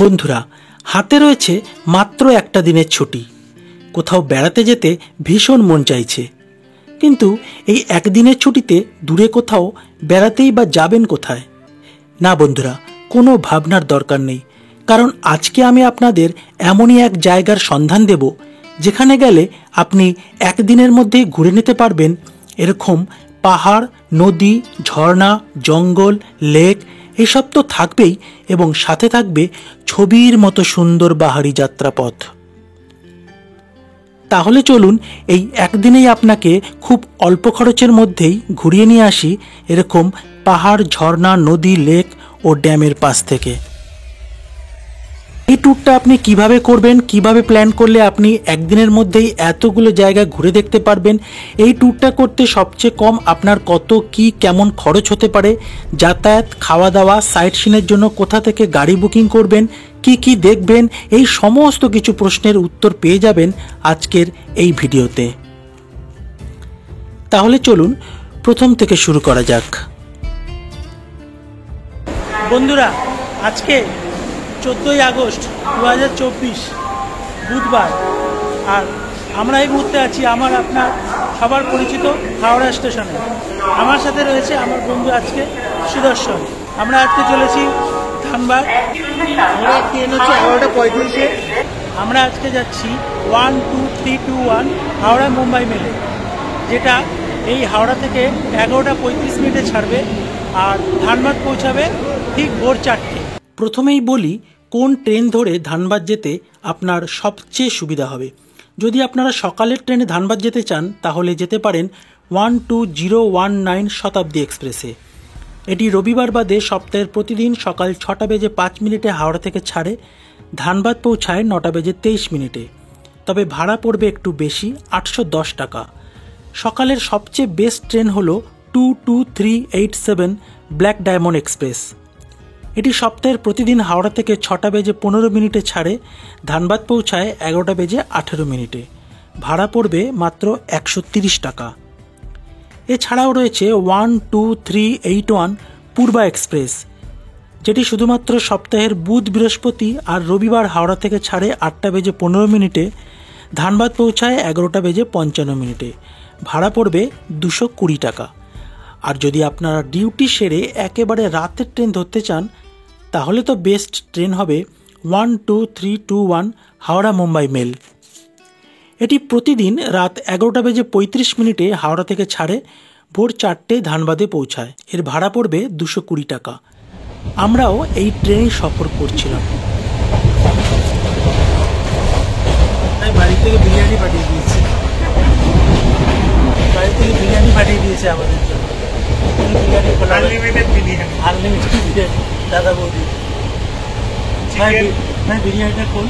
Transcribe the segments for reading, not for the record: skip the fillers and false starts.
বন্ধুরা, হাতে রয়েছে মাত্র একটা দিনের ছুটি। কোথাও বেড়াতে যেতে ভীষণ মন চাইছে, কিন্তু এই একদিনের ছুটিতে দূরে কোথাও বেড়াতেই বা যাবেন কোথায়? না বন্ধুরা, কোনো ভাবনার দরকার নেই, কারণ আজকে আমি আপনাদের এমনই এক জায়গার সন্ধান দেব যেখানে গেলে আপনি একদিনের মধ্যেই ঘুরে নিতে পারবেন এরকম পাহাড়, নদী, ঝর্ণা, জঙ্গল, লেক এসব তো থাকবেই, এবং সাথে থাকবে ছবির মতো সুন্দর বাহারি যাত্রাপথ। তাহলে চলুন এই একদিনেই আপনাকে খুব অল্প খরচের মধ্যেই ঘুরিয়ে নিয়ে আসি এরকম পাহাড়, ঝর্ণা, নদী, লেক ও ড্যামের পাশ থেকে। এই ট্যুরটা আপনি কিভাবে করবেন, কিভাবে প্ল্যান করলে আপনি একদিনের মধ্যেই এতগুলো জায়গা ঘুরে দেখতে পারবেন, এই ট্যুরটা করতে সবচেয়ে কম আপনার কত কি কেমন খরচ হতে পারে, যাতায়াত, খাওয়া দাওয়া, সাইট সিনের জন্য কোথা থেকে গাড়ি বুকিং করবেন, কি কি দেখবেন, এই সমস্ত কিছু প্রশ্নের উত্তর পেয়ে যাবেন আজকের এই ভিডিওতে। তাহলে চলুন প্রথম থেকে শুরু করা যাক। বন্ধুরা, আজকে 14ই আগস্ট 2024 বুধবার, আর আমরা এই মুহূর্তে আছি আমার আপনার সবার পরিচিত হাওড়া স্টেশনে। আমার সাথে রয়েছে আমার বন্ধু আজকে সুদর্শন। আমরা আজকে চলেছি ধানবাদ। আমরা ট্রেন হচ্ছে 11:35-এ। আমরা আজকে যাচ্ছি 12321 হাওড়া মুম্বাই মেলে, যেটা এই হাওড়া থেকে 11:35 ছাড়বে আর ধানবাদ পৌঁছাবে ঠিক ভোর 4টে। প্রথমেই বলি কোন ট্রেন ধরে ধানবাদ যেতে আপনার সবচেয়ে সুবিধা হবে। যদি আপনারা সকালের ট্রেনে ধানবাদ যেতে চান তাহলে যেতে পারেন 12019 শতাব্দী এক্সপ্রেসে। এটি রবিবার বাদে সপ্তাহের প্রতিদিন সকাল 6:05 হাওড়া থেকে ছাড়ে, ধানবাদ পৌঁছায় 9:23। তবে ভাড়া পড়বে একটু বেশি, 810 টাকা। সকালের সবচেয়ে বেস্ট ট্রেন হলো 22387 ব্ল্যাক ডায়মন্ড এক্সপ্রেস। এটি সপ্তাহের প্রতিদিন হাওড়া থেকে 6:15 ছাড়ে, ধানবাদ পৌঁছায় 11:18। ভাড়া পড়বে মাত্র 130 টাকা। এছাড়াও রয়েছে 12381 পূর্বা এক্সপ্রেস, যেটি শুধুমাত্র সপ্তাহের বুধ, বৃহস্পতি আর রবিবার হাওড়া থেকে ছাড়ে 8:15, ধানবাদ পৌঁছায় 11:55। ভাড়া পড়বে 220 টাকা। আর যদি আপনারা ডিউটি সেরে একেবারে রাতের ট্রেন ধরতে চান তাহলে তো বেস্ট ট্রেন হবে 12321 হাওড়া মুম্বাই মেল। এটি প্রতিদিন রাত 11:35 হাওড়া থেকে ছাড়ে, ভোর 4টে ধানবাদে পৌঁছায়। এর ভাড়া পড়বে 220 টাকা। আমরাও এই ট্রেনেই সফর করছিলাম। বাড়ি থেকে বিরিয়ানি পাঠিয়ে দিয়েছে, আমাদের জন্য আনলিমিটেড বিরিয়ানি। দাদা বৌদি বিরিয়ানিটা খোল।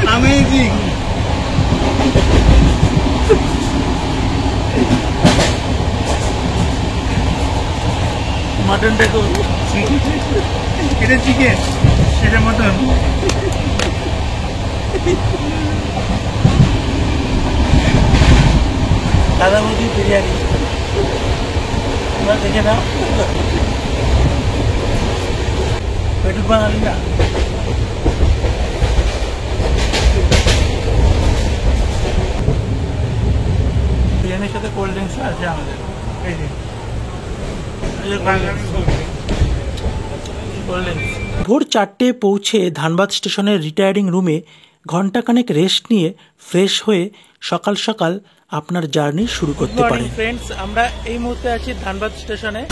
অ্যামেজিং। মাটনটা খোল। এটা চিকেন, এটা মটন। দাদা বৌদি বিরিয়ানি দেখে নাও, পেটুক বাঙালি না। বিরিয়ানির সাথে কোল্ড ড্রিঙ্কস আছে আমাদের। ভোর 4টে পৌঁছে ধানবাদ স্টেশনের রিটায়ারিং রুমে ঘন্টাখানেক রেস্ট নিয়ে ফ্রেশ হয়ে সকাল সকাল আপনার জার্নি শুরু করতে পারেন। ফ্রেন্ডস, আমরা এই মুহূর্তে আছি ধানবাদ স্টেশনে।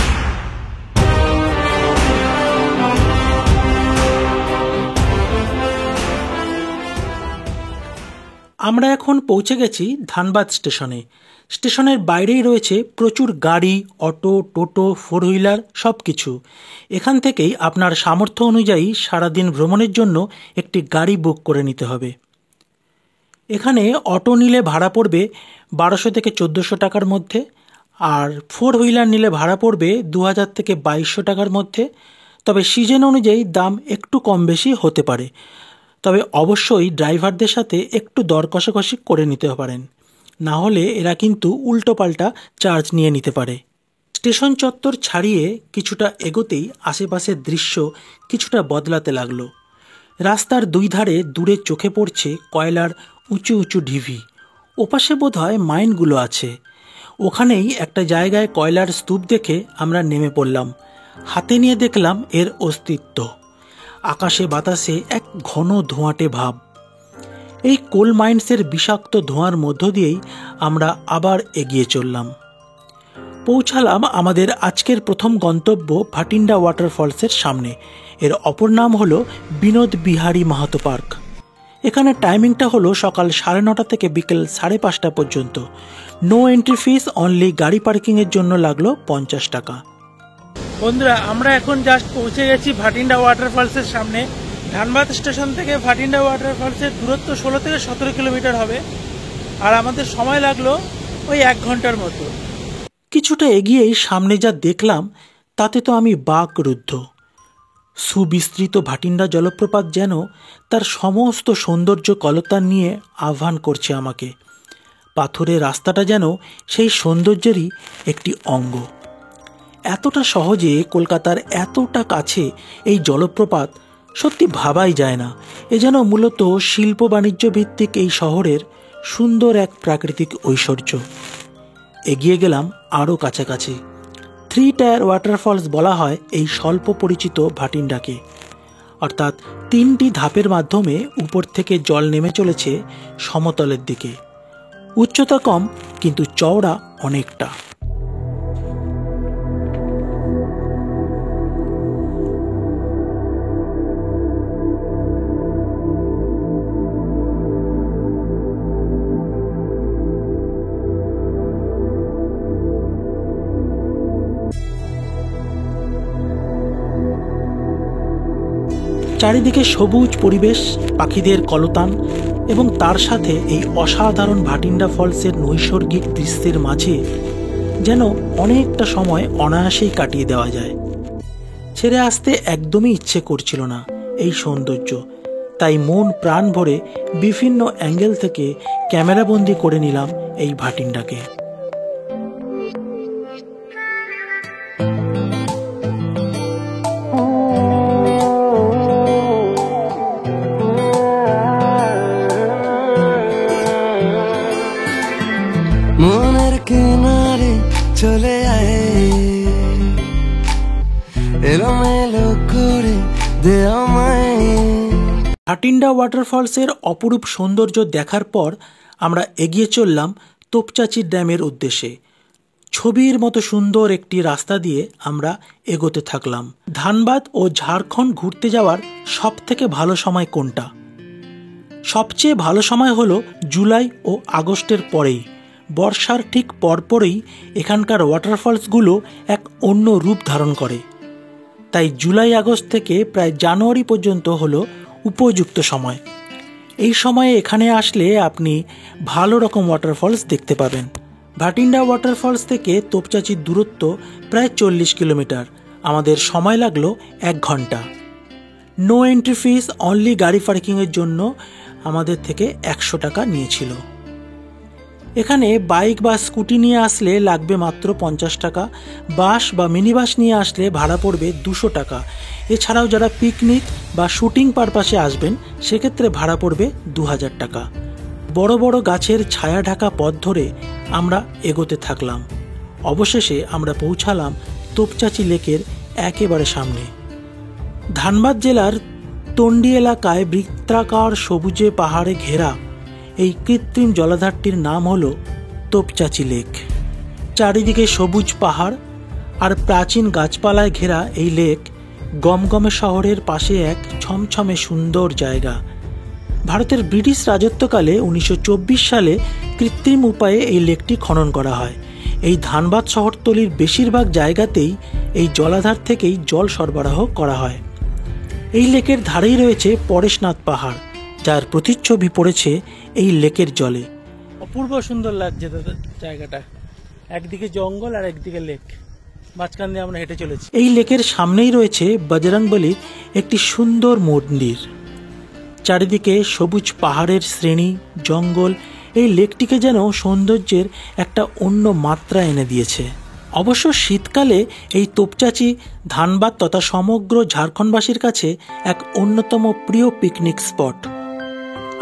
আমরা এখন পৌঁছে গেছি ধানবাদ স্টেশনে। স্টেশনের বাইরেই রয়েছে প্রচুর গাড়ি, অটো, টোটো, 4 হুইলার সব কিছু। এখান থেকেই আপনার সামর্থ্য অনুযায়ী সারাদিন ভ্রমণের জন্য একটি গাড়ি বুক করে নিতে হবে। এখানে অটো নিলে ভাড়া পড়বে 1200 থেকে 1400 টাকার মধ্যে, আর 4 হুইলার নিলে ভাড়া পড়বে 2000 থেকে 2200 টাকার মধ্যে। তবে সিজন অনুযায়ী দাম একটু কম বেশি হতে পারে, তবে অবশ্যই ড্রাইভারদের সাথে একটু দর কষাকষি করে নিতে পারেন, না হলে এরা কিন্তু উল্টোপাল্টা চার্জ নিয়ে নিতে পারে। স্টেশন চত্বর ছাড়িয়ে কিছুটা এগোতেই আশেপাশের দৃশ্য কিছুটা বদলাতে লাগলো। রাস্তার দুই ধারে দূরে চোখে পড়ছে কয়লার উঁচু উঁচু ঢিবি। ওপাশে বোধহয় মাইনগুলো আছে। ওখানেই একটা জায়গায় কয়লার স্তূপ দেখে আমরা নেমে পড়লাম। হাতে নিয়ে দেখলাম এর অস্তিত্ব। আকাশে বাতাসে এক ঘন ধোঁয়াটে ভাব। এই কোল মাইন্সের বিষাক্ত ধোঁয়ার মধ্য দিয়েই আমরা আবার এগিয়ে চললাম। পৌঁছালাম আমাদের আজকের প্রথম গন্তব্য ভাটিন্ডা ওয়াটারফলসের সামনে। এর অপর নাম হলো বিনোদ বিহারী মাহাতো পার্ক। এখানে টাইমিংটা হলো সকাল 9:30 থেকে বিকেল 5:30 পর্যন্ত। নো এন্ট্রি ফিস, অনলি গাড়ি পার্কিংয়ের জন্য লাগলো 50 টাকা। বন্ধুরা, আমরা এখন জাস্ট পৌঁছে গেছি ভাটিন্ডা ওয়াটারফলসের সামনে। ধানবাদ স্টেশন থেকে ভাটিন্ডা ওয়াটারফলসের দূরত্ব 16 থেকে 17 কিলোমিটার হবে, আর আমাদের সময় লাগলো ওই 1 ঘন্টার মতো। কিছুটা এগিয়েই সামনে যা দেখলাম তাতে তো আমি বাকরুদ্ধ। সুবিস্তৃত ভাটিন্ডা জলপ্রপাত যেন তার সমস্ত সৌন্দর্য কলতান নিয়ে আহ্বান করছে আমাকে। পাথরের রাস্তাটা যেন সেই সৌন্দর্যেরই একটি অঙ্গ। এতটা সহজে কলকাতার এতটা কাছে এই জলপ্রপাত সত্যি ভাবাই যায় না। এ যেন মূলত শিল্প বাণিজ্য ভিত্তিক এই শহরের সুন্দর এক প্রাকৃতিক ঐশ্বর্য। এগিয়ে গেলাম আরও কাছাকাছি। 3 টায়ার ওয়াটারফলস বলা হয় এই স্বল্প পরিচিত ভাটিন্ডাকে, অর্থাৎ 3টি ধাপের মাধ্যমে উপর থেকে জল নেমে চলেছে সমতলের দিকে। উচ্চতা কম, কিন্তু চওড়া অনেকটা। চারিদিকে সবুজ পরিবেশ, পাখিদের কলতান এবং তার সাথে এই অসাধারণ ভাটিন্ডা ফলসের নৈসর্গিক দৃশ্যের মাঝে যেন অনেকটা সময় অনায়াসেই কাটিয়ে দেওয়া যায়। ছেড়ে আসতে একদমই ইচ্ছে করছিল না এই সৌন্দর্য, তাই মন প্রাণ ভরে বিভিন্ন অ্যাঙ্গেল থেকে ক্যামেরাবন্দি করে নিলাম এই ভাটিন্ডাকে। মনের কিনারে চলে আয়, এলোমেলো করে দে আমায়। ভাটিন্ডা ওয়াটারফলসের অপরূপ সৌন্দর্য দেখার পর আমরা এগিয়ে চললাম তোপচাঁচি ড্যামের উদ্দেশ্যে। ছবির মতো সুন্দর একটি রাস্তা দিয়ে আমরা এগোতে থাকলাম। ধানবাদ ও ঝাড়খণ্ড ঘুরতে যাওয়ার সব থেকে ভালো সময় কোনটা? সবচেয়ে ভালো সময় হলো জুলাই ও আগস্টের পরেই। বর্ষার ঠিক পরপরই এখানকার ওয়াটারফলসগুলো এক অন্য রূপ ধারণ করে। তাই জুলাই আগস্ট থেকে প্রায় জানুয়ারি পর্যন্ত হলো উপযুক্ত সময়। এই সময়ে এখানে আসলে আপনি ভালো রকম ওয়াটারফলস দেখতে পাবেন। ভাটিন্ডা ওয়াটারফলস থেকে তোপচাঁচির দূরত্ব প্রায় 40 কিলোমিটার। আমাদের সময় লাগলো 1 ঘন্টা। নো এন্ট্রি ফিস, অনলি গাড়ি পার্কিংয়ের জন্য আমাদের থেকে 100 টাকা নিয়েছিল। এখানে বাইক বা স্কুটি নিয়ে আসলে লাগবে মাত্র 50 টাকা। বাস বা মিনি বাস নিয়ে আসলে ভাড়া পড়বে 200 টাকা। এছাড়াও যারা পিকনিক বা শুটিং পারপাসে আসবেন সেক্ষেত্রে ভাড়া পড়বে 2000 টাকা। বড় বড় গাছের ছায়া ঢাকা পথ ধরে আমরা এগোতে থাকলাম। অবশেষে আমরা পৌঁছালাম তোপচাঁচি লেকের একেবারে সামনে। ধানবাদ জেলার তন্ডি এলাকায় বৃত্তাকার সবুজে পাহাড়ে ঘেরা এই কৃত্রিম জলাধারটির নাম হলো তোপচাঁচি লেক। চারিদিকে সবুজ পাহাড় আর প্রাচীন গাছপালায় ঘেরা এই লেক গমগমে শহরের পাশে এক ছমছমে সুন্দর জায়গা। ভারতের ব্রিটিশ রাজত্বকালে 1924 সালে কৃত্রিম উপায়ে এই লেকটি খনন করা হয়। এই ধানবাদ শহরতলির বেশিরভাগ জায়গাতেই এই জলাধার থেকেই জল সরবরাহ করা হয়। এই লেকের ধারেই রয়েছে পরেশনাথ পাহাড়, যার প্রতিচ্ছবি পড়েছে এই লেকের জলে। অপূর্ব সুন্দর লাগছে জায়গাটা। একদিকে জঙ্গল আর একদিকে লেক, মাঝখান দিয়ে আমরা হেঁটে চলেছি। এই লেকের সামনেই রয়েছে বজরংবলীর একটি সুন্দর মন্দির। চারিদিকে সবুজ পাহাড়ের শ্রেণী, জঙ্গল এই লেকটিকে যেন সৌন্দর্যের একটা অন্য মাত্রা এনে দিয়েছে। অবশ্য শীতকালে এই তোপচাঁচি ধানবাদ তথা সমগ্র ঝাড়খণ্ডবাসীর কাছে এক অন্যতম প্রিয় পিকনিক স্পট।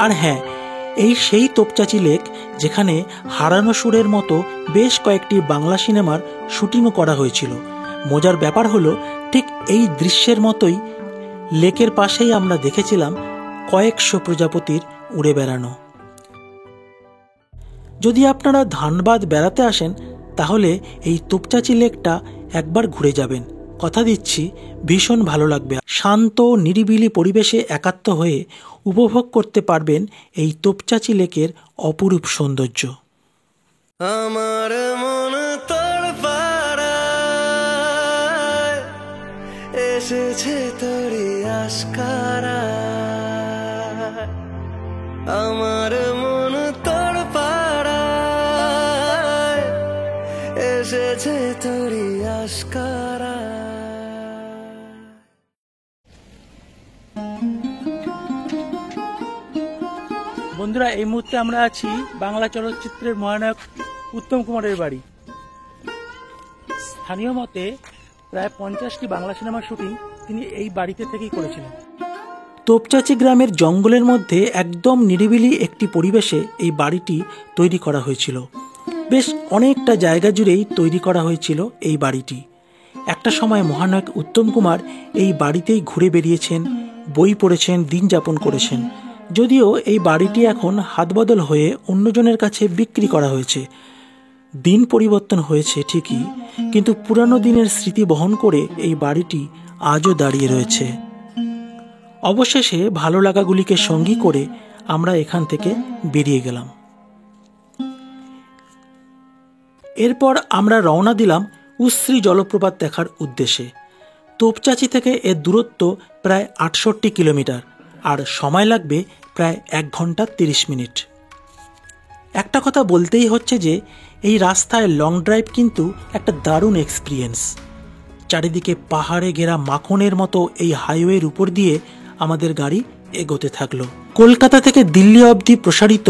আর হ্যাঁ, এই সেই তোপচাঁচি লেক যেখানে হারানো সুরের মতো বেশ কয়েকটি বাংলা সিনেমার শুটিংও করা হয়েছিল। মজার ব্যাপার হলো, ঠিক এই দৃশ্যের মতোই লেকের পাশেই আমরা দেখেছিলাম কয়েকশো প্রজাপতির উড়ে বেড়ানো। যদি আপনারা ধানবাদ বেড়াতে আসেন তাহলে এই তোপচাঁচি লেকটা একবার ঘুরে যাবেন। কথা দিচ্ছি ভীষণ ভালো লাগবে। শান্ত নিরিবিলি পরিবেশে একাত্ম হয়ে উপভোগ করতে পারবেন এই তোপচাঁচি লেকের অপরূপ সৌন্দর্য। আমার মন তোর পাড়ায় এসেছে তোরি আশকারা, আমার মন তোর পাড়ায় এসেছে তোরি আশকারা। বন্ধুরা, এই মুহূর্তে আমরা আছি বাংলা চলচ্চিত্রের মহানায়ক উত্তম কুমারের বাড়ি। স্থানীয় মতে প্রায় 50টি বাংলা সিনেমার শুটিং তিনি এই বাড়িতে থেকেই করেছিলেন। তোপচাঁচি গ্রামের জঙ্গলের মধ্যে একদম নিরিবিলি একটি পরিবেশে এই বাড়িটি তৈরি করা হয়েছিল। বেশ অনেকটা জায়গা জুড়েই তৈরি করা হয়েছিল এই বাড়িটি। একটা সময় মহানায়ক উত্তম কুমার এই বাড়িতেই ঘুরে বেরিয়েছেন, বই পড়েছেন, দিন যাপন করেছেন। যদিও এই বাড়িটি এখন হাতবদল হয়ে অন্যজনের কাছে বিক্রি করা হয়েছে। দিন পরিবর্তন হয়েছে ঠিকই, কিন্তু পুরানো দিনের স্মৃতি বহন করে এই বাড়িটি আজও দাঁড়িয়ে রয়েছে। অবশেষে ভালো লাগাগুলিকে সঙ্গী করে আমরা এখান থেকে বেরিয়ে গেলাম। এরপর আমরা রওনা দিলাম উশ্রী জলপ্রপাত দেখার উদ্দেশ্যে। তোপচাঁচি থেকে এর দূরত্ব প্রায় 68 কিলোমিটার, আর সময় লাগবে প্রায় 1 ঘন্টা 30 মিনিট। একটা কথা বলতেই হচ্ছে যে এই রাস্তায় লং ড্রাইভ কিন্তু একটা দারুণ এক্সপিরিয়েন্স। চারিদিকে পাহাড়ে ঘেরা মাখনের মতো এই হাইওয়ের উপর দিয়ে আমাদের গাড়ি এগোতে থাকলো। কলকাতা থেকে দিল্লি অবধি প্রসারিত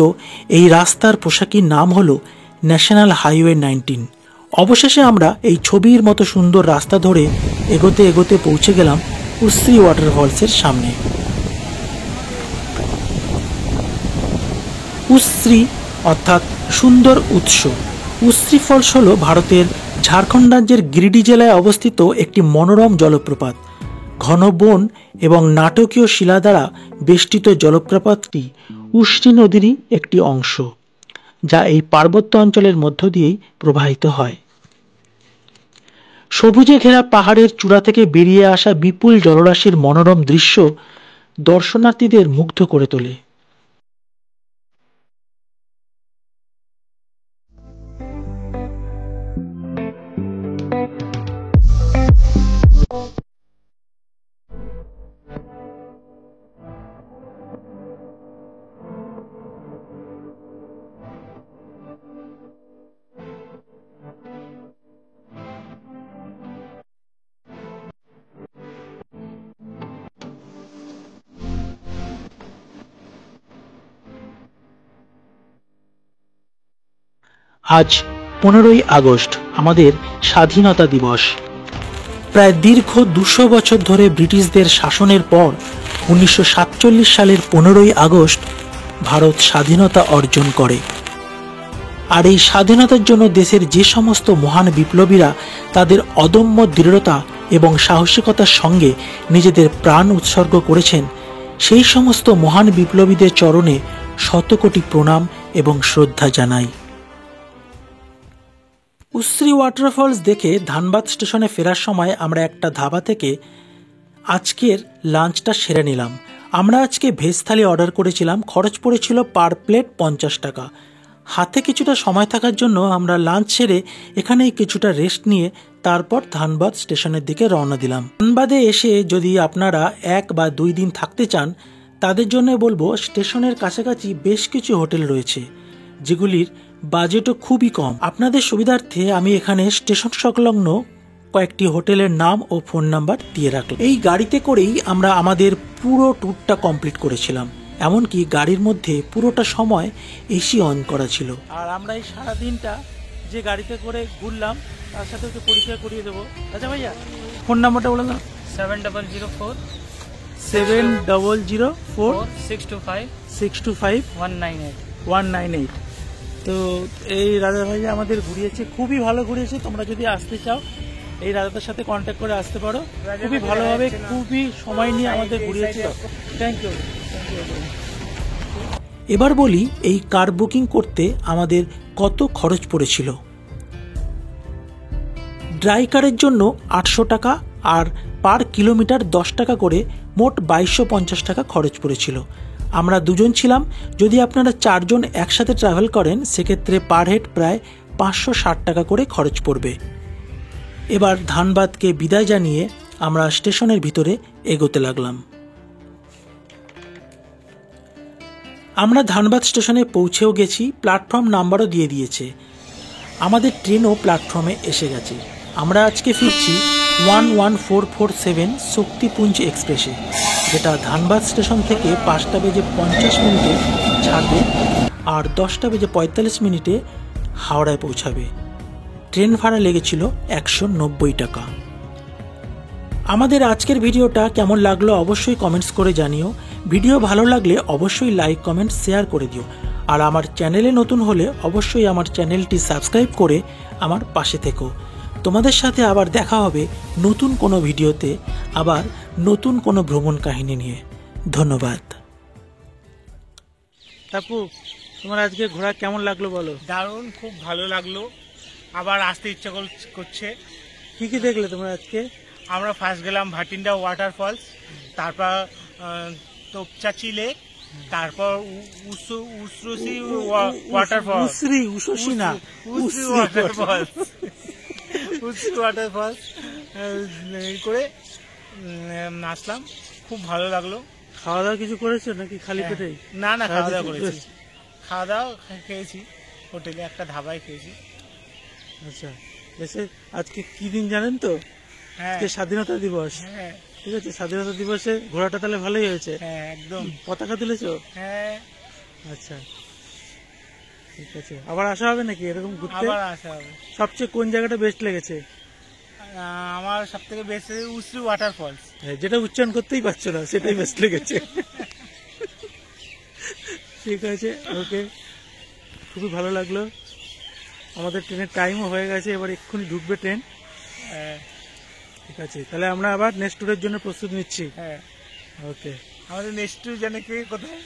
এই রাস্তার পোশাকির নাম হলো ন্যাশনাল হাইওয়ে 19। অবশেষে আমরা এই ছবির মতো সুন্দর রাস্তা ধরে এগোতে এগোতে পৌঁছে গেলাম উশ্রী ওয়াটারফলসের সামনে। উশ্রী অর্থাৎ সুন্দর উৎস। উশ্রী ফলস হল ভারতের ঝাড়খণ্ড রাজ্যের গিরিডি জেলায় অবস্থিত একটি মনোরম জলপ্রপাত। ঘন বন এবং নাটকীয় শিলা দ্বারা বেষ্টিত জলপ্রপাতটি উশ্রী নদীরই একটি অংশ, যা এই পার্বত্য অঞ্চলের মধ্য দিয়েই প্রবাহিত হয়। সবুজে ঘেরা পাহাড়ের চূড়া থেকে বেরিয়ে আসা বিপুল জলরাশির মনোরম দৃশ্য দর্শনার্থীদের মুগ্ধ করে তোলে। আজ 15ই আগস্ট আমাদের স্বাধীনতা দিবস। প্রায় দীর্ঘ 200 বছর ধরে ব্রিটিশদের শাসনের পর 1947 সালের 15ই আগস্ট ভারত স্বাধীনতা অর্জন করে। আর এই স্বাধীনতার জন্য দেশের যে সমস্ত মহান বিপ্লবীরা তাদের অদম্য দৃঢ়তা এবং সাহসিকতার সঙ্গে নিজেদের প্রাণ উৎসর্গ করেছেন, সেই সমস্ত মহান বিপ্লবীদের চরণে শতকোটি প্রণাম এবং শ্রদ্ধা জানাই। উশ্রী ওয়াটারফলস দেখে ধানবাদ স্টেশনে ফেরার সময় আমরা একটা ধাবা থেকে আজকের লাঞ্চটা সেরে নিলাম। আমরা আজকে ভেজ থালি অর্ডার করেছিলাম, খরচ পড়েছিল পার প্লেট 50 টাকা। হাতে কিছুটা সময় থাকার জন্য আমরা লাঞ্চ সেরে এখানেই কিছুটা রেস্ট নিয়ে তারপর ধানবাদ স্টেশনের দিকে রওনা দিলাম। ধানবাদে এসে যদি আপনারা 1 বা 2 দিন থাকতে চান, তাদের জন্য বলবো স্টেশনের কাছাকাছি বেশ কিছু হোটেল রয়েছে, যেগুলির বাজেটও খুবই কম। আপনাদের সুবিধার্থে আমি এখানে স্টেশন সংলগ্ন কয়েকটি হোটেলের নাম ও ফোন নাম্বার দিয়ে রাখলাম। এই গাড়িতে করেই আমরা আমাদের পুরো ট্যুরটা কমপ্লিট করেছিলাম, এমনকি গাড়ির মধ্যে পুরোটা সময় এসি অন করা ছিল। আর আমরা এই সারাদিনটা যে গাড়িতে করে ঘুরলাম তার সাথে একটু পরিচয় করিয়ে দেবো। আচ্ছা ভাইয়া, ফোন নাম্বারটা বলে দাও। 7004 7004 625 625 198। 198। তো এই রাজা ভাইয়া আমাদের ঘুরিয়েছে, খুবই ভালো ঘুরিয়েছে। তোমরা যদি আসতে চাও এই রাজাদের সাথে কন্ট্যাক্ট করে আসতে পারো। খুবই ভালোভাবে, খুবই সময় নিয়ে আমাদের ঘুরিয়েছে। Thank you. এবার বলি এই কার বুকিং করতে আমাদের কত খরচ পড়েছিল। ড্রাই কারের জন্য 800 টাকা আর পার কিলোমিটার 10 টাকা করে মোট 2250 টাকা খরচ পড়েছিল। আমরা দুজন ছিলাম। যদি আপনারা 4 জন একসাথে ট্রাভেল করেন সেক্ষেত্রে পার হেড প্রায় 560 টাকা করে খরচ পড়বে। এবার ধানবাদকে বিদায় জানিয়ে আমরা স্টেশনের ভিতরে এগোতে লাগলাম। আমরা ধানবাদ স্টেশনে পৌঁছেও গেছি, প্ল্যাটফর্ম নাম্বারও দিয়ে দিয়েছে। আমাদের ট্রেনও প্ল্যাটফর্মে এসে গেছে। আমরা আজকে ফিরছি 11447 শক্তিপুঞ্জ এক্সপ্রেসে, যেটা ধানবাদ স্টেশন থেকে 5:50 ছাড়বে আর 10:45 হাওড়ায় পৌঁছাবে। ট্রেন ভাড়া লেগেছিল 190 টাকা। আমাদের আজকের ভিডিওটা কেমন লাগলো অবশ্যই কমেন্টস করে জানিও। ভিডিও ভালো লাগলে অবশ্যই লাইক, কমেন্ট, শেয়ার করে দিও। আর আমার চ্যানেলে নতুন হলে অবশ্যই আমার চ্যানেলটি সাবস্ক্রাইব করে আমার পাশে থেকো। তোমাদের সাথে আবার দেখা হবে নতুন কোনো ভিডিওতে, আবার নতুন কোনো ভ্রমণ কাহিনী নিয়ে। ধন্যবাদ। তাপু, তোমার আজকে ঘোরা কেমন লাগলো বলো? দারুণ, খুব ভালো লাগলো, আবার আসতে ইচ্ছা করছে। কি কি দেখলে তোমরা আজকে? আমরা ফার্স্ট গেলাম ভাটিন্ডা ওয়াটারফলস, তারপর তোপচাচি লেক, তারপর উসরুসি ওয়াটারফলস, উসরুসি না, উসরি ওয়াটারফলস, উসরি ওয়াটারফলস করে আসলাম। খুব ভালো লাগলো। খাওয়া দাওয়া কিছু করেছো নাকি খালি পেটেই? না না, খাওয়া দাওয়া করেছি, খাওয়া দাওয়া খেয়েছি হোটেলে, একটা ধাবায় খেয়েছি। আচ্ছা, এসে আজকে কি দিন জানেন তো? হ্যাঁ, আজকে স্বাধীনতা দিবস। হ্যাঁ, ঠিক আছে, স্বাধীনতা দিবসে ঘোরাটা তাহলে ভালোই হয়েছে। হ্যাঁ, একদম। পতাকা তুলেছো? হ্যাঁ। আচ্ছা, ঠিক আছে। আবার আসা হবে নাকি এরকম ঘুরতে? আবার আসা হবে। সবচেয়ে কোন জায়গাটা বেস্ট লেগেছে? আমার সব থেকে বেস্ট উসরি ওয়াটারফলস। হ্যাঁ, যেটা উচ্চারণ করতেই পারছো না সেটাই বেস্ট লেগেছে। ঠিক আছে, ওকে, খুবই ভালো লাগলো। আমাদের ট্রেনের টাইমও হয়ে গেছে, এবার এক্ষুনি ঢুকবে ট্রেন। ঠিক আছে, তাহলে আমরা আবার নেক্সট ট্যুরের জন্য প্রস্তুত নিচ্ছি। হ্যাঁ, ওকে, আমাদের নেক্সট ট্যুর জানে কে কোথায়?